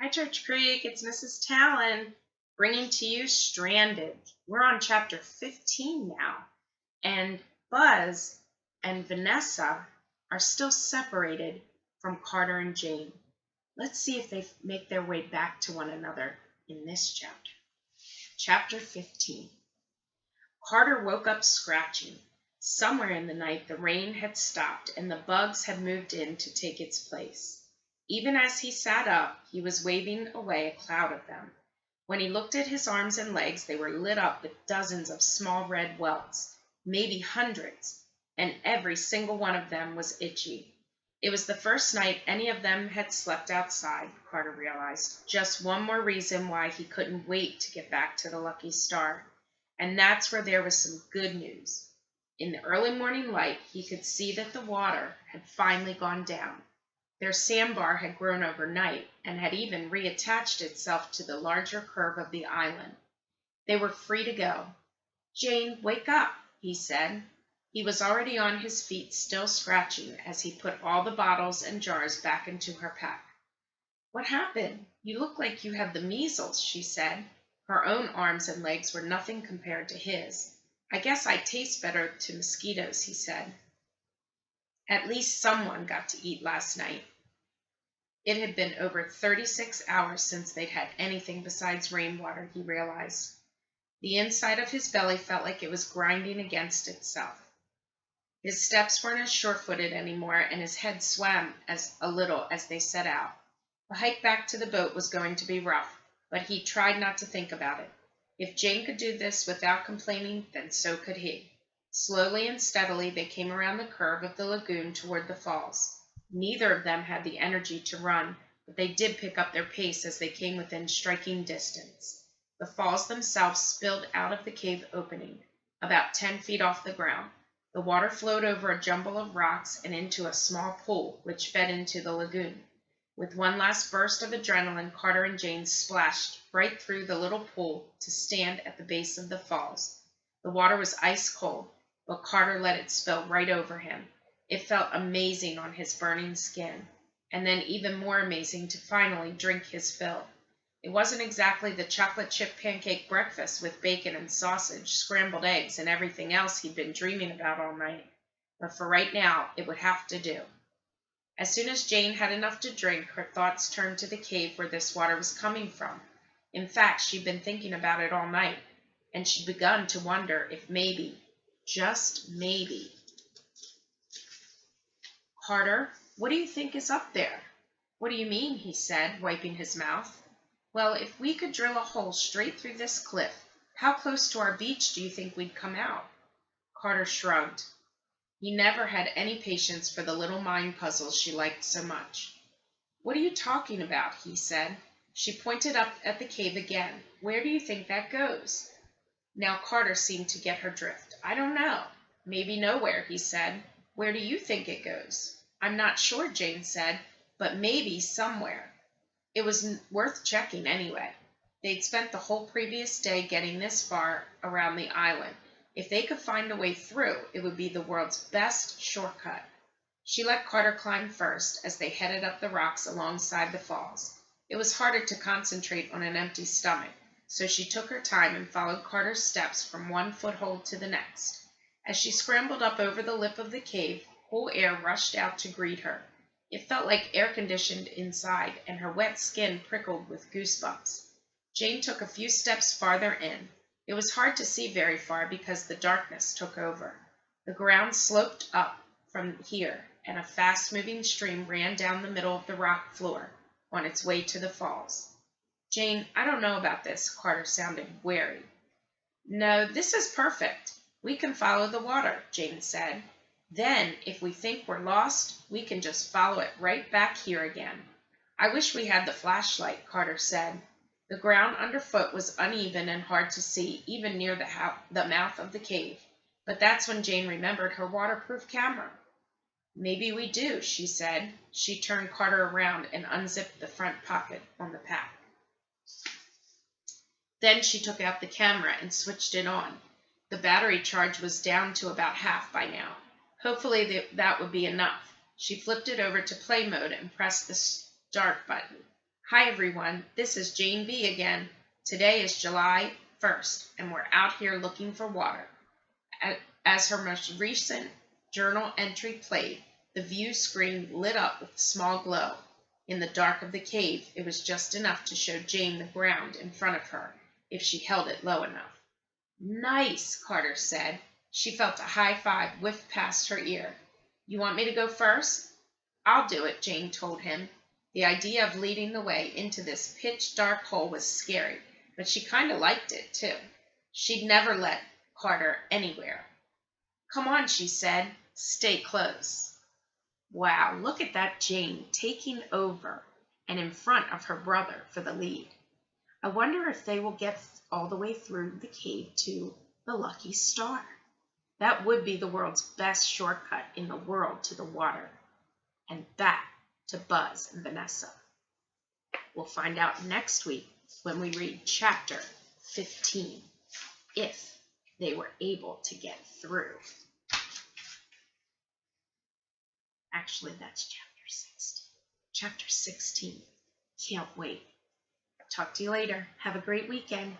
Hi, Church Creek. It's Mrs. Talon bringing to you Stranded. We're on chapter 15 now, and Buzz and Vanessa are still separated from Carter and Jane. Let's see if they make their way back to one another in this chapter. Chapter 15. Carter woke up scratching. Somewhere in the night the rain had stopped and the bugs had moved in to take its place. Even as he sat up, he was waving away a cloud of them. When he looked at his arms and legs, they were lit up with dozens of small red welts, maybe hundreds, and every single one of them was itchy. It was the first night any of them had slept outside, Carter realized. Just one more reason why he couldn't wait to get back to the Lucky Star. And that's where there was some good news. In the early morning light, he could see that the water had finally gone down. Their sandbar had grown overnight and had even reattached itself to the larger curve of the island. They were free to go. "Jane, wake up," he said. He was already on his feet, still scratching, as he put all the bottles and jars back into her pack. "What happened? You look like you have the measles," she said. Her own arms and legs were nothing compared to his. "I guess I taste better to mosquitoes," he said. At least someone got to eat last night. It had been over 36 hours since they'd had anything besides rainwater, he realized. The inside of his belly felt like it was grinding against itself. His steps weren't as sure-footed anymore, and his head swam a little as they set out. The hike back to the boat was going to be rough, but he tried not to think about it. If Jane could do this without complaining, then so could he. Slowly and steadily they came around the curve of the lagoon toward the falls. Neither of them had the energy to run, but they did pick up their pace as they came within striking distance. The falls themselves spilled out of the cave opening, about 10 feet off the ground. The water flowed over a jumble of rocks and into a small pool, which fed into the lagoon. With one last burst of adrenaline, Carter and Jane splashed right through the little pool to stand at the base of the falls. The water was ice cold, but Carter let it spill right over him. It felt amazing on his burning skin, and then even more amazing to finally drink his fill. It wasn't exactly the chocolate chip pancake breakfast with bacon and sausage, scrambled eggs, and everything else he'd been dreaming about all night, but for right now it would have to do. As soon as Jane had enough to drink, her thoughts turned to the cave where this water was coming from. In fact, she'd been thinking about it all night, and she'd begun to wonder if maybe, just maybe. "Carter, what do you think is up there?" "What do you mean?" he said, wiping his mouth. "Well, if we could drill a hole straight through this cliff, how close to our beach do you think we'd come out?" Carter shrugged. He never had any patience for the little mind puzzles she liked so much. "What are you talking about?" he said. She pointed up at the cave again. "Where do you think that goes?" Now Carter seemed to get her drift. "I don't know. Maybe nowhere," he said. "Where do you think it goes?" "I'm not sure," Jane said, "but maybe somewhere." It was worth checking anyway. They'd spent the whole previous day getting this far around the island. If they could find a way through, it would be the world's best shortcut. She let Carter climb first as they headed up the rocks alongside the falls. It was harder to concentrate on an empty stomach, so she took her time and followed Carter's steps from one foothold to the next. As she scrambled up over the lip of the cave, cool air rushed out to greet her. It felt like air-conditioned inside, and her wet skin prickled with goosebumps. Jane took a few steps farther in. It was hard to see very far because the darkness took over. The ground sloped up from here, and a fast-moving stream ran down the middle of the rock floor on its way to the falls. "Jane, I don't know about this." Carter sounded wary. "No, this is perfect. We can follow the water," Jane said. "Then, if we think we're lost, we can just follow it right back here again." "I wish we had the flashlight," Carter said. The ground underfoot was uneven and hard to see, even near the mouth of the cave. But that's when Jane remembered her waterproof camera. "Maybe we do," she said. She turned Carter around and unzipped the front pocket on the pack. Then she took out the camera and switched it on. The battery charge was down to about half by now. Hopefully that would be enough. She flipped it over to play mode and pressed the start button. Hi everyone, this is Jane B again. Today is July 1st, and we're out here looking for water. As her most recent journal entry played, the view screen lit up with a small glow. In the dark of the cave, it was just enough to show Jane the ground in front of her, if she held it low enough. Nice, Carter said. She felt a high five whiff past her ear. You want me to go first? I'll do it, Jane told him. The idea of leading the way into this pitch-dark hole was scary, but she kind of liked it, too. She'd never let Carter anywhere. Come on, she said. Stay close. Wow, look at that Jane taking over and in front of her brother for the lead. I wonder if they will get all the way through the cave to the Lucky Star. That would be the world's best shortcut in the world to the water. And that to Buzz and Vanessa. We'll find out next week when we read chapter 15, if they were able to get through. Actually, that's chapter 16. Chapter 16. Can't wait. Talk to you later. Have a great weekend.